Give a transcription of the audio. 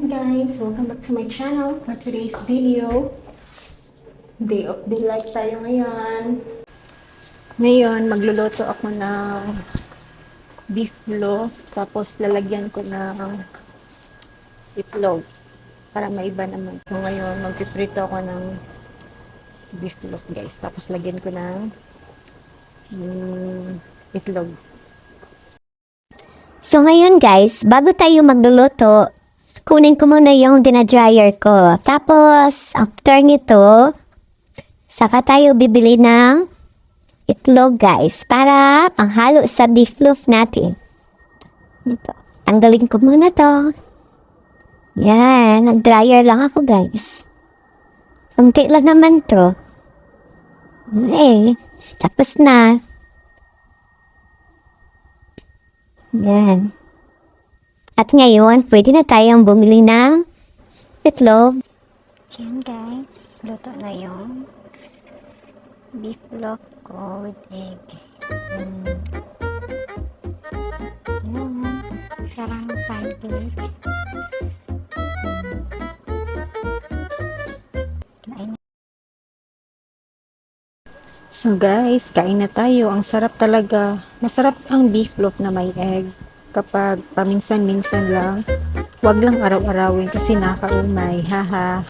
Guys, welcome back to my channel. For today's video, day of delight tayo ngayon. Ngayon, magluluto ako ng beef loaf, tapos lalagyan ko ng itlog para maiba naman. So ngayon, magpiprito ako ng beef loaf, guys. Tapos lagyan ko ng itlog. So ngayon guys, bago tayo magluluto, kunin ko muna yung dinadryer ko. Tapos, after nito, saka tayo bibili ng itlog guys, para panghalo sa beef loaf natin. Ito. Tanggalin ko muna to. Yan, nag-dryer lang ako guys. Kunti lang naman to. Tapos na. Yan. At ngayon, pwede na tayong bumili ng itlog. Yan guys, luto na yung beef loaf ko with egg. Yan, parang pancake. So guys, kain na tayo. Ang sarap talaga. Masarap ang beef loaf na may egg. Kapag paminsan-minsan lang, wag lang araw-arawin kasi nakakaumay. Haha.